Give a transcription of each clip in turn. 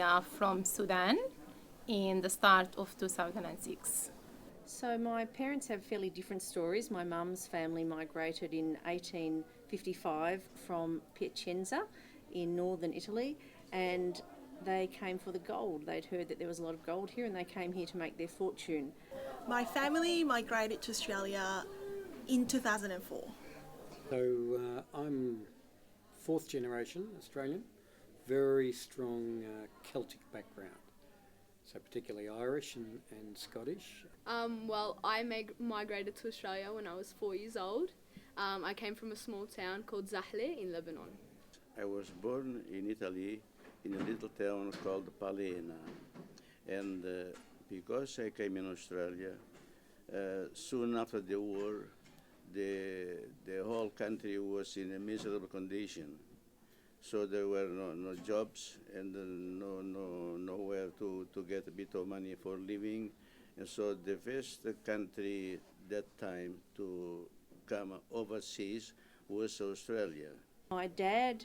Australia from Sudan in the start of 2006. So my parents have fairly different stories. My mum's family migrated in 1855 from Piacenza in northern Italy, and they came for the gold. They'd heard that there was a lot of gold here and they came here to make their fortune. My family migrated to Australia in 2004. So I'm fourth generation Australian, very strong Celtic background. So particularly Irish and Scottish. Well, I migrated to Australia when I was 4 years old. I came from a small town called Zahle in Lebanon. I was born in Italy in a little town called Palena. And because I came in Australia, soon after the war, the whole country was in a miserable condition. So there were no jobs and nowhere to get a bit of money for living. And so the first country that time to come overseas was Australia. My dad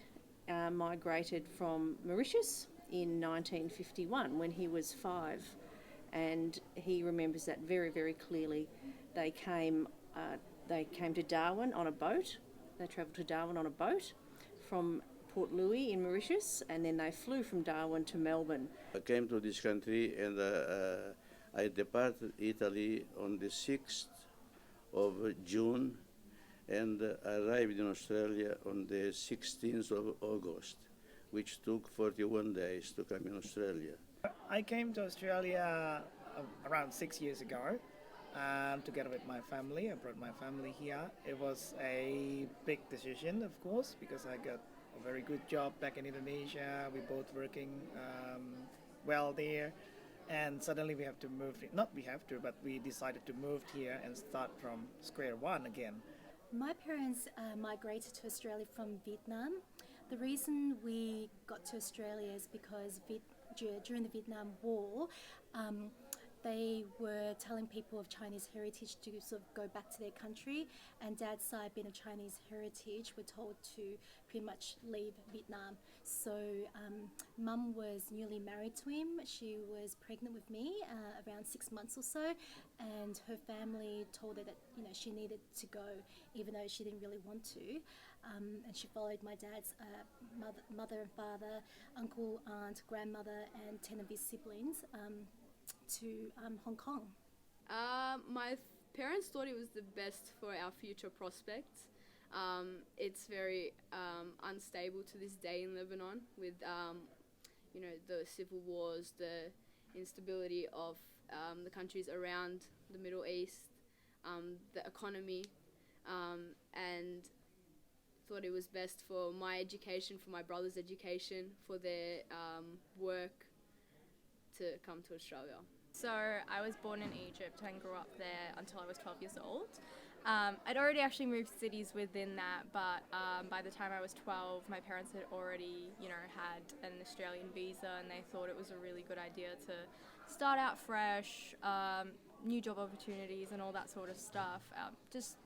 migrated from Mauritius in 1951 when he was 5, and he remembers that very, very clearly. They came to Darwin on a boat. They travelled to Darwin on a boat from Port Louis in Mauritius, and then they flew from Darwin to Melbourne. I came to this country and I departed Italy on the 6th of June and arrived in Australia on the 16th of August, which took 41 days to come in Australia. I came to Australia around 6 years ago together with my family. I brought my family here. It was a big decision, of course, because I got a very good job back in Indonesia. We both working well there, and suddenly we have to move. Not we have to, but we decided to move here and start from square one again. My parents migrated to Australia from Vietnam. The reason we got to Australia is because during the Vietnam War, they were telling people of Chinese heritage to sort of go back to their country, and Dad's side, being of Chinese heritage, were told to pretty much leave Vietnam. So Mum was newly married to him. She was pregnant with me around 6 months or so, and her family told her that she needed to go, even though she didn't really want to. And she followed my dad's mother and father, uncle, aunt, grandmother, and 10 of his siblings to Hong Kong. My parents thought it was the best for our future prospects. It's very unstable to this day in Lebanon with the civil wars, the instability of the countries around the Middle East, the economy, and thought it was best for my education, for my brother's education, for their work, to come to Australia. So I was born in Egypt and grew up there until I was 12 years old. I'd already actually moved cities within that, but by the time I was 12, my parents had already, had an Australian visa, and they thought it was a really good idea to start out fresh, new job opportunities and all that sort of stuff. Just,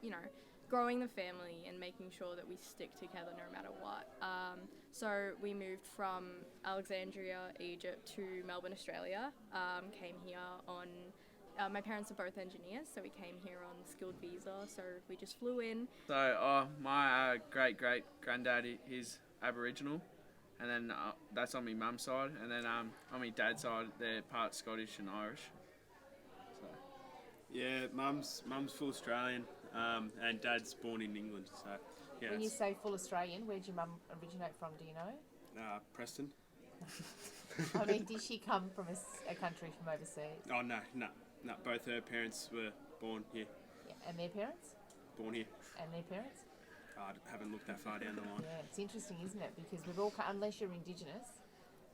growing the family and making sure that we stick together no matter what. So we moved from Alexandria, Egypt to Melbourne, Australia. Came here on, my parents are both engineers, so we came here on skilled visa, so we just flew in. So my great-great-granddad is Aboriginal, and then that's on my mum's side, and then on my dad's side they're part Scottish and Irish. So. Yeah, mum's full Australian. And Dad's born in England, so yeah. When you say full Australian, where'd your mum originate from, do you know? Preston. I mean, did she come from a country from overseas? Oh, no. Both her parents were born here. Yeah. And their parents? Born here. And their parents? I haven't looked that far down the line. Yeah, it's interesting, isn't it? Because we've all, unless you're Indigenous,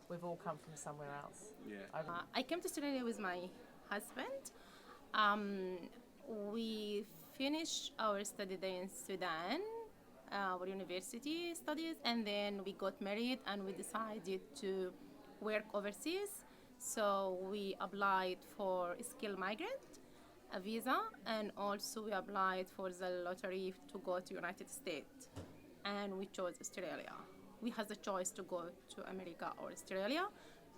we've all come from somewhere else. Yeah. I came to Australia with my husband. We finished our study there in Sudan, our university studies, and then we got married and we decided to work overseas. So we applied for a skilled migrant visa, and also we applied for the lottery to go to United States, and we chose Australia. We had the choice to go to America or Australia,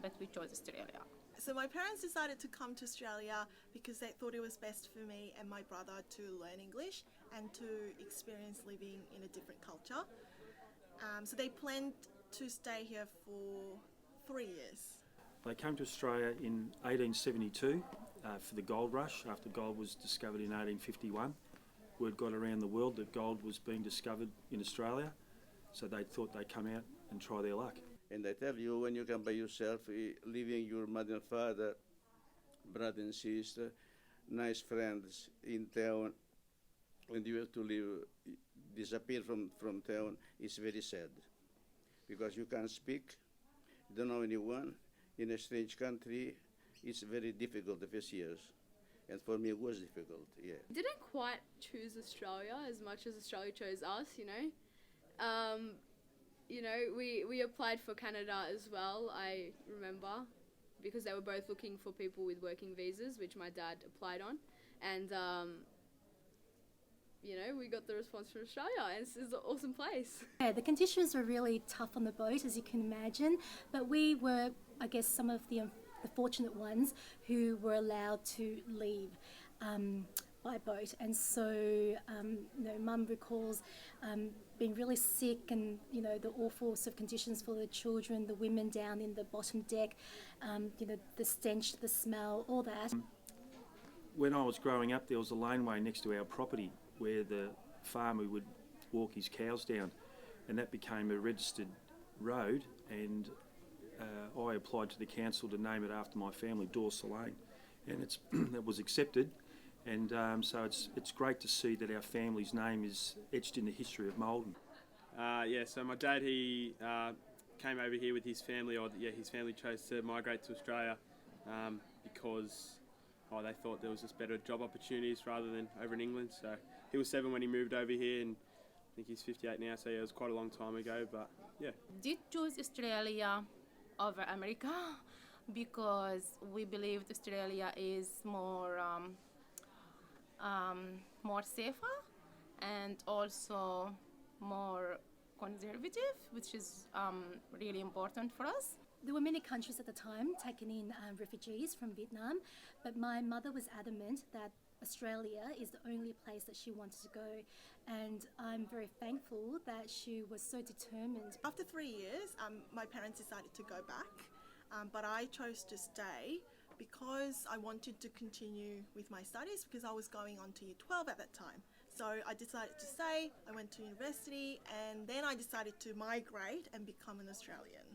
but we chose Australia. So my parents decided to come to Australia because they thought it was best for me and my brother to learn English and to experience living in a different culture. So they planned to stay here for 3 years. They came to Australia in 1872 for the gold rush after gold was discovered in 1851. Word got around the world that gold was being discovered in Australia, so they thought they'd come out and try their luck. And I tell you, when you come by yourself, leaving your mother and father, brother and sister, nice friends in town, and you have to leave, disappear from town, it's very sad. Because you can't speak, you don't know anyone, in a strange country, it's very difficult the first years. And for me, it was difficult, yeah. Didn't quite choose Australia as much as Australia chose us, we applied for Canada as well, I remember, because they were both looking for people with working visas, which my dad applied on. And, we got the response from Australia, and it's an awesome place. Yeah, the conditions were really tough on the boat, as you can imagine, but we were, I guess, some of the fortunate ones who were allowed to leave by boat. And so, Mum recalls being really sick and, the awful sort of conditions for the children, the women down in the bottom deck, the stench, the smell, all that. When I was growing up, there was a laneway next to our property where the farmer would walk his cows down, and that became a registered road, and I applied to the council to name it after my family, Dorsa Lane, and it was accepted. And so it's great to see that our family's name is etched in the history of Malden. So my dad, he came over here with his family, his family chose to migrate to Australia because they thought there was just better job opportunities rather than over in England. So he was 7 when he moved over here, and I think he's 58 now, so it was quite a long time ago, but yeah. Did choose Australia over America because we believed Australia is more safer and also more conservative, which is really important for us. There were many countries at the time taking in refugees from Vietnam, but my mother was adamant that Australia is the only place that she wanted to go, and I'm very thankful that she was so determined. After 3 years, my parents decided to go back, but I chose to stay because I wanted to continue with my studies because I was going on to year 12 at that time. So I decided to stay, I went to university, and then I decided to migrate and become an Australian.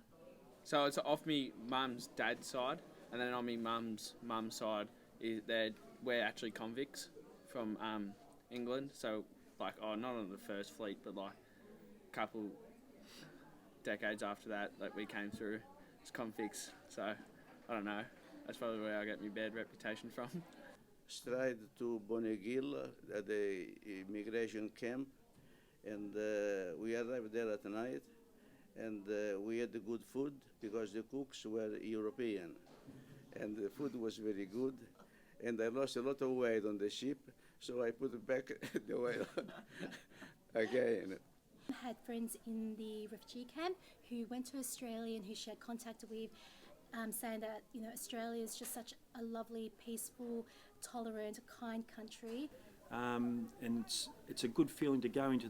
So it's off me mum's dad's side, and then on me mum's side, we're actually convicts from England. So not on the first fleet, but a couple decades after that, we came through as convicts. So I don't know. That's probably where I get my bad reputation from. Straight to Bonneville at the immigration camp, and we arrived there at night, and we had the good food because the cooks were European, and the food was very good, and I lost a lot of weight on the ship, so I put back the weight again. I had friends in the refugee camp who went to Australia and who she had contact with, saying that Australia is just such a lovely, peaceful, tolerant, kind country. And it's a good feeling to go into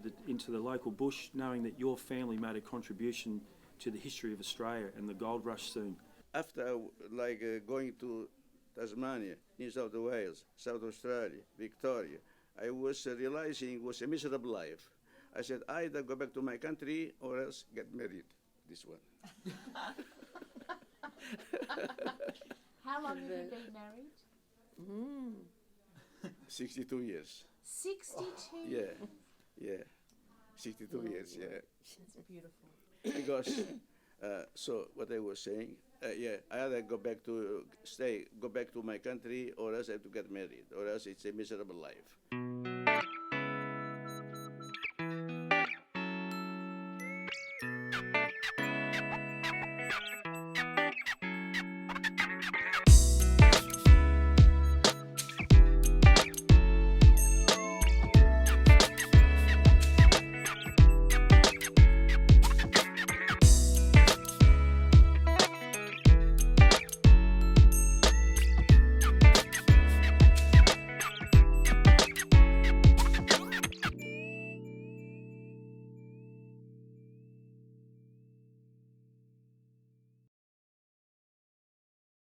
the local bush, knowing that your family made a contribution to the history of Australia and the gold rush scene. After going to Tasmania, New South Wales, South Australia, Victoria, I was realizing it was a miserable life. I said, either go back to my country or else get married. This one. How long have you been married? 62 years. 62? Yeah. 62 years, yeah. That's beautiful. Because, so what I was saying, I either go back to my country, or else I have to get married, or else it's a miserable life.